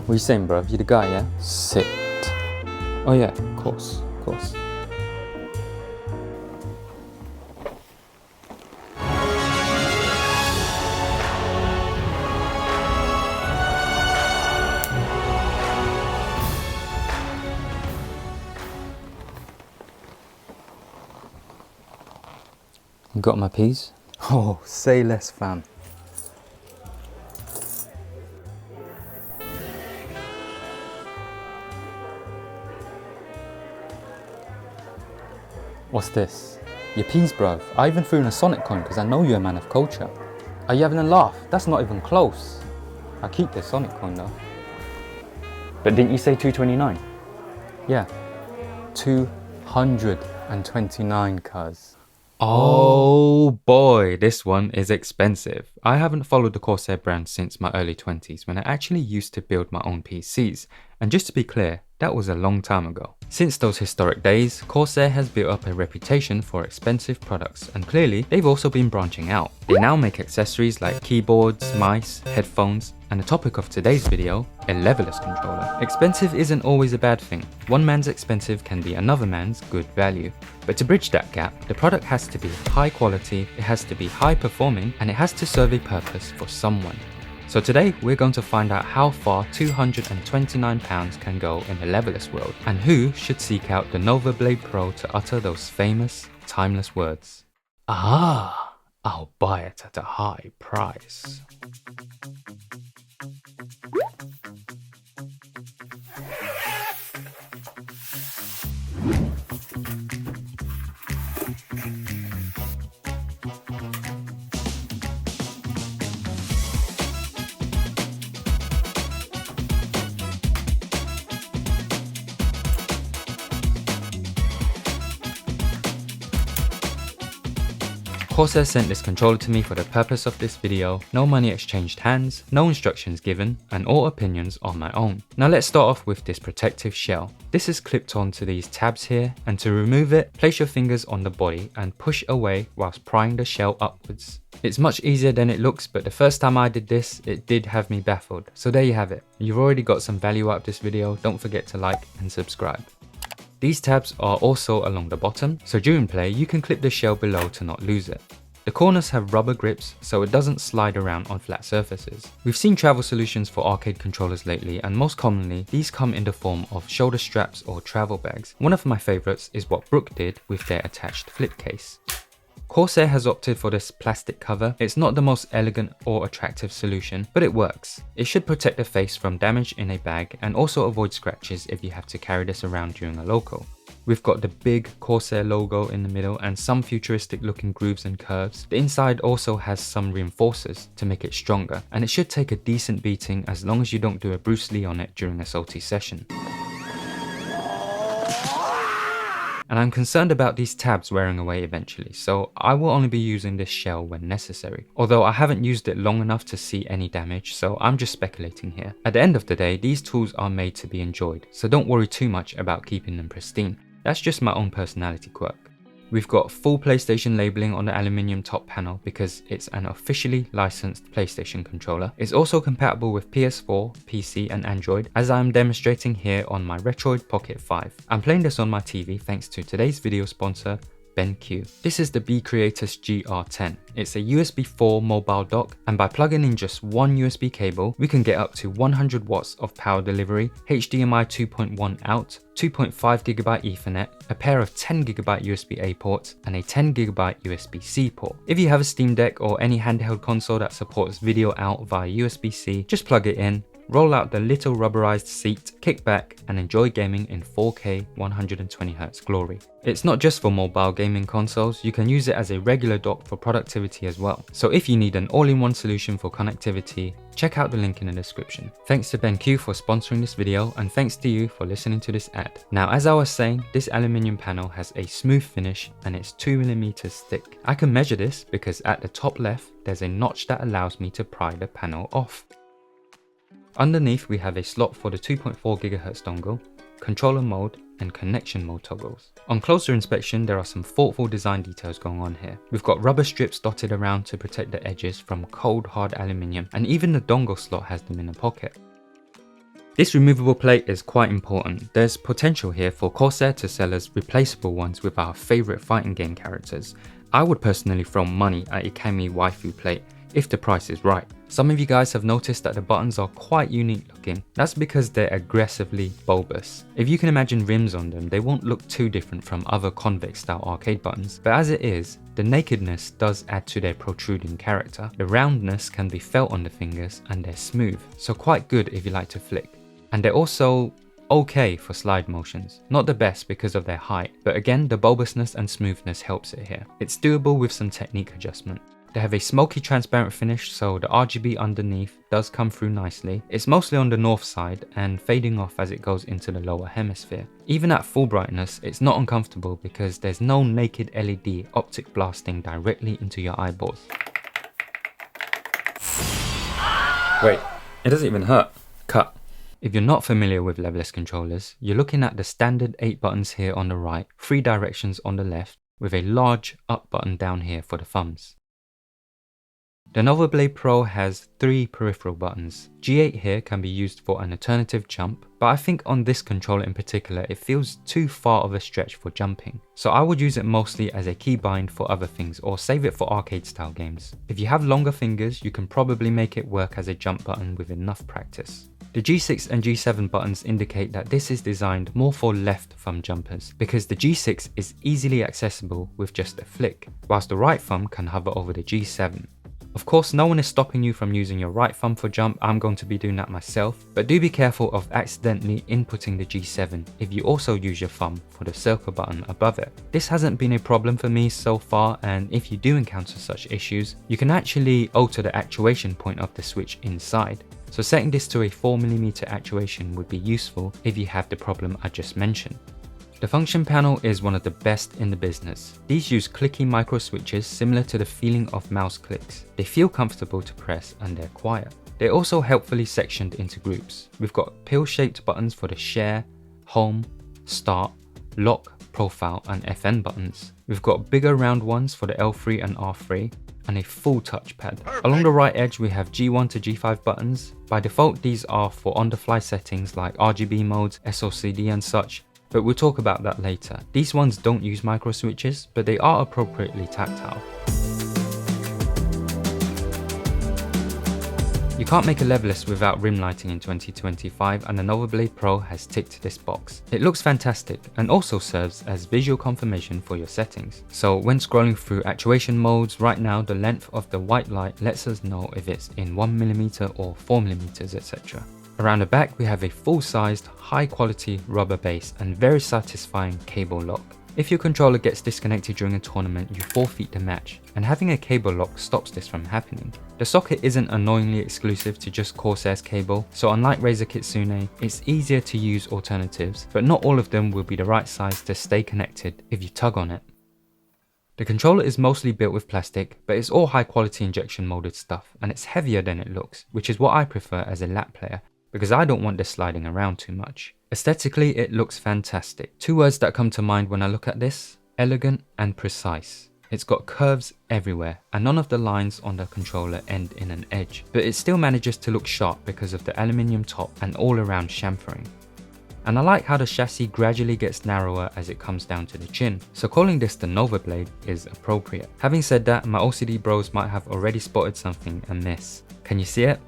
What you saying, bruv? You the guy, yeah? Sit. Oh yeah, of course, of course. You got my peas? Oh, say less, fam. What's this? Your peas, bruv. I even threw in a Sonic coin because I know you're a man of culture. Are you having a laugh? That's not even close. I'll keep this Sonic coin though. But didn't you say 229? Yeah. 229, cuz. Oh boy, this one is expensive. I haven't followed the Corsair brand since my early 20s when I actually used to build my own PCs. And just to be clear, that was a long time ago. Since those historic days, Corsair has built up a reputation for expensive products, and clearly they've also been branching out. They now make accessories like keyboards, mice, headphones, and the topic of today's video, a leverless controller. Expensive isn't always a bad thing. One man's expensive can be another man's good value. But to bridge that gap, the product has to be high quality, it has to be high performing, and it has to serve a purpose for someone. So today we're going to find out how far £229 can go in the leverless world, and who should seek out the Novablade Pro to utter those famous, timeless words. Ah, I'll buy it at a high price. Corsair sent this controller to me for the purpose of this video. No money exchanged hands, no instructions given, and all opinions on my own. Now let's start off with this protective shell. This is clipped onto these tabs here, and to remove it, place your fingers on the body and push away whilst prying the shell upwards. It's much easier than it looks, but the first time I did this, it did have me baffled. So there you have it. You've already got some value out of this video. Don't forget to like and subscribe. These tabs are also along the bottom, so during play you can clip the shell below to not lose it. The corners have rubber grips so it doesn't slide around on flat surfaces. We've seen travel solutions for arcade controllers lately, and most commonly these come in the form of shoulder straps or travel bags. One of my favourites is what Brook did with their attached flip case. Corsair has opted for this plastic cover. It's not the most elegant or attractive solution, but it works. It should protect the face from damage in a bag and also avoid scratches if you have to carry this around during a local. We've got the big Corsair logo in the middle and some futuristic looking grooves and curves. The inside also has some reinforcers to make it stronger, and it should take a decent beating as long as you don't do a Bruce Lee on it during a salty session. And I'm concerned about these tabs wearing away eventually, so I will only be using this shell when necessary. Although I haven't used it long enough to see any damage, so I'm just speculating here. At the end of the day, these tools are made to be enjoyed, so don't worry too much about keeping them pristine. That's just my own personality quirk. We've got full PlayStation labeling on the aluminium top panel because it's an officially licensed PlayStation controller. It's also compatible with PS4, PC and Android, as I am demonstrating here on my Retroid Pocket 5. I'm playing this on my TV thanks to today's video sponsor, BenQ. This is the beCreatus GR10. It's a USB 4 mobile dock, and by plugging in just one USB cable, we can get up to 100 watts of power delivery, HDMI 2.1 out, 2.5GB Ethernet, a pair of 10GB USB-A ports, and a 10GB USB-C port. If you have a Steam Deck or any handheld console that supports video out via USB-C, just plug it in, roll out the little rubberized seat, kick back, and enjoy gaming in 4K 120Hz glory. It's not just for mobile gaming consoles, you can use it as a regular dock for productivity as well. So if you need an all-in-one solution for connectivity, check out the link in the description. Thanks to BenQ for sponsoring this video, and thanks to you for listening to this ad. Now, as I was saying, this aluminium panel has a smooth finish and it's 2mm thick. I can measure this because at the top left, there's a notch that allows me to pry the panel off. Underneath we have a slot for the 2.4GHz dongle, controller mode and connection mode toggles. On closer inspection, there are some thoughtful design details going on here. We've got rubber strips dotted around to protect the edges from cold hard aluminium, and even the dongle slot has them in a pocket. This removable plate is quite important. There's potential here for Corsair to sell us replaceable ones with our favourite fighting game characters. I would personally throw money at a Kami waifu plate if the price is right. Some of you guys have noticed that the buttons are quite unique looking. That's because they're aggressively bulbous. If you can imagine rims on them, they won't look too different from other convex style arcade buttons, but as it is, the nakedness does add to their protruding character. The roundness can be felt on the fingers and they're smooth, so quite good if you like to flick. And they're also okay for slide motions. Not the best because of their height, but again the bulbousness and smoothness helps it here. It's doable with some technique adjustment. They have a smoky transparent finish, so the RGB underneath does come through nicely. It's mostly on the north side and fading off as it goes into the lower hemisphere. Even at full brightness, it's not uncomfortable because there's no naked LED optic blasting directly into your eyeballs. Wait, it doesn't even hurt. Cut. If you're not familiar with leverless controllers, you're looking at the standard 8 buttons here on the right, 3 directions on the left, with a large up button down here for the thumbs. The Novablade Pro has 3 peripheral buttons. G8 here can be used for an alternative jump, but I think on this controller in particular it feels too far of a stretch for jumping. So I would use it mostly as a keybind for other things or save it for arcade style games. If you have longer fingers, you can probably make it work as a jump button with enough practice. The G6 and G7 buttons indicate that this is designed more for left thumb jumpers, because the G6 is easily accessible with just a flick, whilst the right thumb can hover over the G7. Of course, no one is stopping you from using your right thumb for jump. I'm going to be doing that myself, but do be careful of accidentally inputting the G7 if you also use your thumb for the circle button above it. This hasn't been a problem for me so far, and if you do encounter such issues, you can actually alter the actuation point of the switch inside. So setting this to a 4mm actuation would be useful if you have the problem I just mentioned. The function panel is one of the best in the business. These use clicky micro switches similar to the feeling of mouse clicks. They feel comfortable to press and they're quiet. They're also helpfully sectioned into groups. We've got pill-shaped buttons for the share, home, start, lock, profile and FN buttons. We've got bigger round ones for the L3 and R3 and a full touchpad. Along the right edge we have G1 to G5 buttons. By default these are for on-the-fly settings like RGB modes, SOCD and such, but we'll talk about that later. These ones don't use micro switches, but they are appropriately tactile. You can't make a leverless without rim lighting in 2025, and the Novablade Pro has ticked this box. It looks fantastic and also serves as visual confirmation for your settings. So when scrolling through actuation modes, right now the length of the white light lets us know if it's in 1mm or 4mm, etc. Around the back we have a full-sized, high-quality rubber base and very satisfying cable lock. If your controller gets disconnected during a tournament, you forfeit the match, and having a cable lock stops this from happening. The socket isn't annoyingly exclusive to just Corsair's cable, so unlike Razer Kitsune, it's easier to use alternatives, but not all of them will be the right size to stay connected if you tug on it. The controller is mostly built with plastic, but it's all high-quality injection molded stuff, and it's heavier than it looks, which is what I prefer as a lap player, because I don't want this sliding around too much. Aesthetically, it looks fantastic. 2 words that come to mind when I look at this: elegant and precise. It's got curves everywhere, and none of the lines on the controller end in an edge, but it still manages to look sharp because of the aluminium top and all-around chamfering. And I like how the chassis gradually gets narrower as it comes down to the chin, so calling this the Novablade is appropriate. Having said that, my OCD bros might have already spotted something amiss. Can you see it?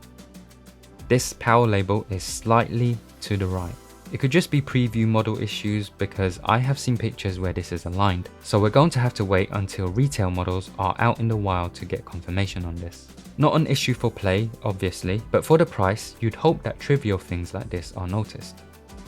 This power label is slightly to the right. It could just be preview model issues because I have seen pictures where this is aligned, so we're going to have to wait until retail models are out in the wild to get confirmation on this. Not an issue for play, obviously, but for the price, you'd hope that trivial things like this are noticed.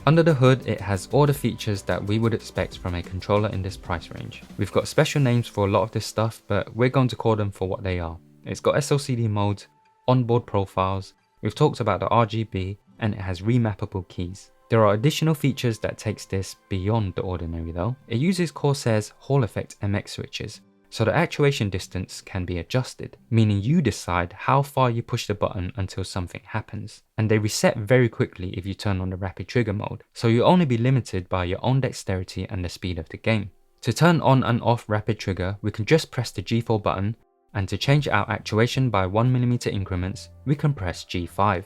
Under the hood, it has all the features that we would expect from a controller in this price range. We've got special names for a lot of this stuff, but we're going to call them for what they are. It's got SOCD modes, onboard profiles, we've talked about the RGB, and it has remappable keys. There are additional features that takes this beyond the ordinary though. It uses Corsair's Hall Effect MX switches, so the actuation distance can be adjusted, meaning you decide how far you push the button until something happens. And they reset very quickly if you turn on the rapid trigger mode, so you'll only be limited by your own dexterity and the speed of the game. To turn on and off rapid trigger, we can just press the G4 button, and to change our actuation by 1mm increments, we can press G5.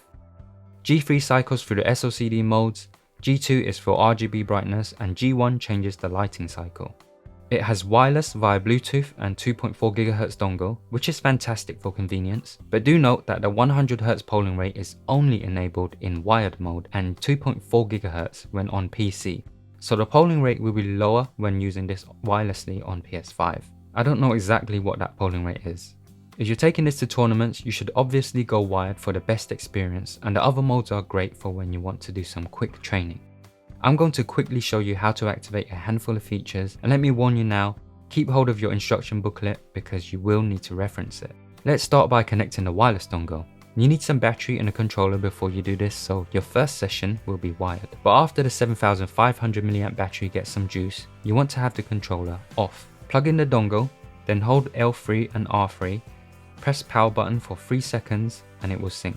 G3 cycles through the SLCD modes, G2 is for RGB brightness, and G1 changes the lighting cycle. It has wireless via Bluetooth and 2.4 GHz dongle, which is fantastic for convenience, but do note that the 100Hz polling rate is only enabled in wired mode and 2.4 GHz when on PC, so the polling rate will be lower when using this wirelessly on PS5. I don't know exactly what that polling rate is. If you're taking this to tournaments, you should obviously go wired for the best experience, and the other modes are great for when you want to do some quick training. I'm going to quickly show you how to activate a handful of features, and let me warn you now, keep hold of your instruction booklet because you will need to reference it. Let's start by connecting the wireless dongle. You need some battery and a controller before you do this, so your first session will be wired. But after the 7500 mAh battery gets some juice, you want to have the controller off. Plug in the dongle, then hold L3 and R3, press power button for 3 seconds and it will sync.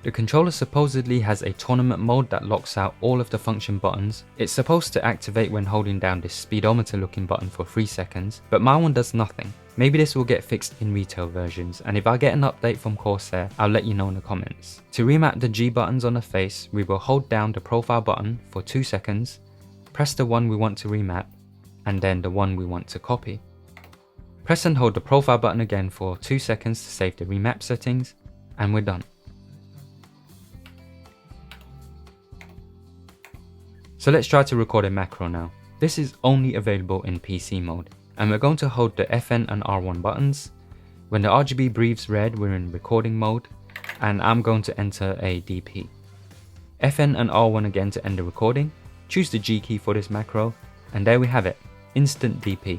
The controller supposedly has a tournament mode that locks out all of the function buttons. It's supposed to activate when holding down this speedometer looking button for 3 seconds, but my one does nothing. Maybe this will get fixed in retail versions, and if I get an update from Corsair, I'll let you know in the comments. To remap the G buttons on the face, we will hold down the profile button for 2 seconds, press the one we want to remap, and then the one we want to copy. Press and hold the profile button again for 2 seconds to save the remap settings, and we're done. So let's try to record a macro now. This is only available in PC mode, and we're going to hold the FN and R1 buttons. When the RGB breathes red, we're in recording mode, and I'm going to enter a DP. FN and R1 again to end the recording. Choose the G key for this macro, and there we have it, instant DP.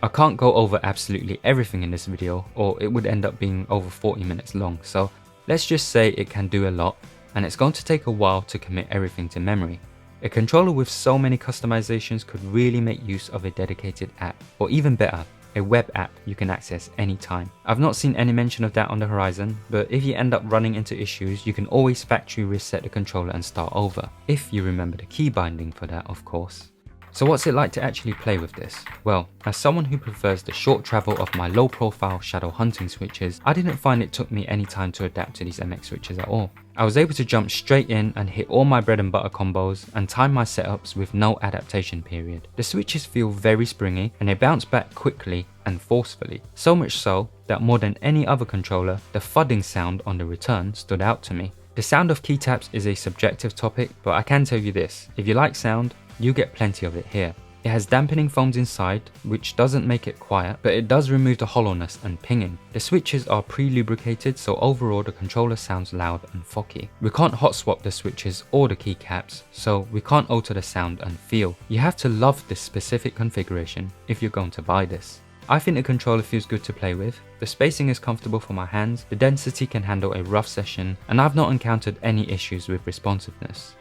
I can't go over absolutely everything in this video, or it would end up being over 40 minutes long, so let's just say it can do a lot, and it's going to take a while to commit everything to memory. A controller with so many customizations could really make use of a dedicated app, or even better, a web app you can access anytime. I've not seen any mention of that on the horizon, but if you end up running into issues, you can always factory reset the controller and start over, if you remember the key binding for that, of course. So what's it like to actually play with this? Well, as someone who prefers the short travel of my low profile shadow hunting switches, I didn't find it took me any time to adapt to these MX switches at all. I was able to jump straight in and hit all my bread and butter combos and time my setups with no adaptation period. The switches feel very springy and they bounce back quickly and forcefully. So much so that more than any other controller, the thudding sound on the return stood out to me. The sound of key taps is a subjective topic, but I can tell you this, if you like sound, you get plenty of it here. It has dampening foams inside, which doesn't make it quiet, but it does remove the hollowness and pinging. The switches are pre-lubricated, so overall the controller sounds loud and focky. We can't hot swap the switches or the keycaps, so we can't alter the sound and feel. You have to love this specific configuration if you're going to buy this. I think the controller feels good to play with, the spacing is comfortable for my hands, the density can handle a rough session, and I've not encountered any issues with responsiveness.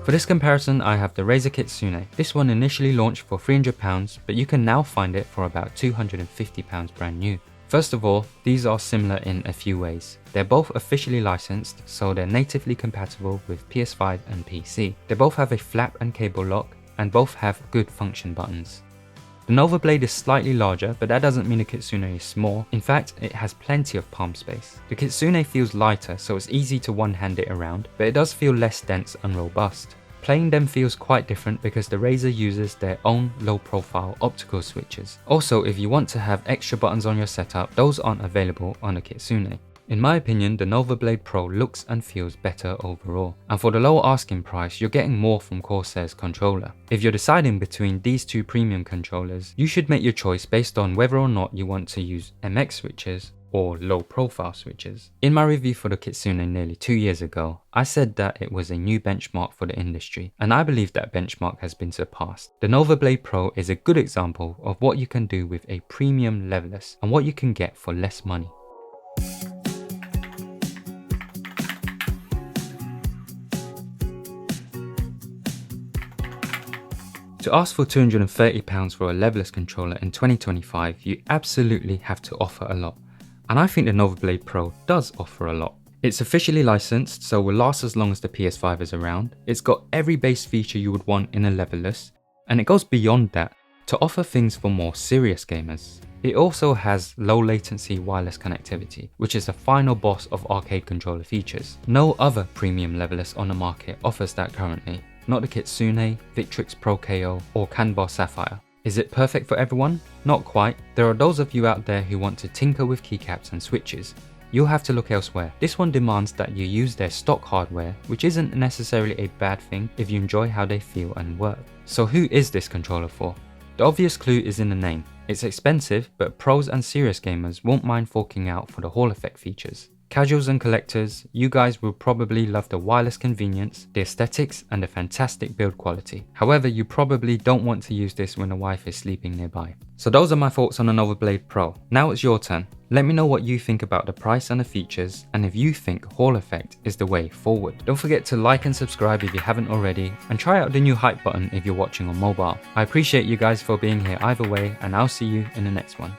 For this comparison, I have the Razer Kitsune. This one initially launched for £300, but you can now find it for about £250 brand new. First of all, these are similar in a few ways. They're both officially licensed, so they're natively compatible with PS5 and PC. They both have a flap and cable lock, and both have good function buttons. The Novablade is slightly larger, but that doesn't mean the Kitsune is small. In fact, it has plenty of palm space. The Kitsune feels lighter, so it's easy to one-hand it around, but it does feel less dense and robust. Playing them feels quite different because the Razer uses their own low-profile optical switches. Also, if you want to have extra buttons on your setup, those aren't available on the Kitsune. In my opinion, the Novablade Pro looks and feels better overall, and for the lower asking price, you're getting more from Corsair's controller. If you're deciding between these two premium controllers, you should make your choice based on whether or not you want to use MX switches or low profile switches. In my review for the Kitsune nearly 2 years ago, I said that it was a new benchmark for the industry, and I believe that benchmark has been surpassed. The Novablade Pro is a good example of what you can do with a premium leverless and what you can get for less money. To ask for £230 for a leverless controller in 2025, you absolutely have to offer a lot. And I think the Novablade Pro does offer a lot. It's officially licensed, so will last as long as the PS5 is around. It's got every base feature you would want in a leverless, and it goes beyond that to offer things for more serious gamers. It also has low latency wireless connectivity, which is the final boss of arcade controller features. No other premium leverless on the market offers that currently. Not the Kitsune, Victrix Pro KO, or CAN Bar Sapphire. Is it perfect for everyone? Not quite. There are those of you out there who want to tinker with keycaps and switches. You'll have to look elsewhere. This one demands that you use their stock hardware, which isn't necessarily a bad thing if you enjoy how they feel and work. So who is this controller for? The obvious clue is in the name. It's expensive, but pros and serious gamers won't mind forking out for the Hall effect features. Casuals and collectors, you guys will probably love the wireless convenience, the aesthetics, and the fantastic build quality. However, you probably don't want to use this when the wife is sleeping nearby. So those are my thoughts on the Novablade Pro. Now it's your turn. Let me know what you think about the price and the features, and if you think Hall effect is the way forward. Don't forget to like and subscribe if you haven't already, and try out the new hype button if you're watching on mobile. I appreciate you guys for being here either way, and I'll see you in the next one.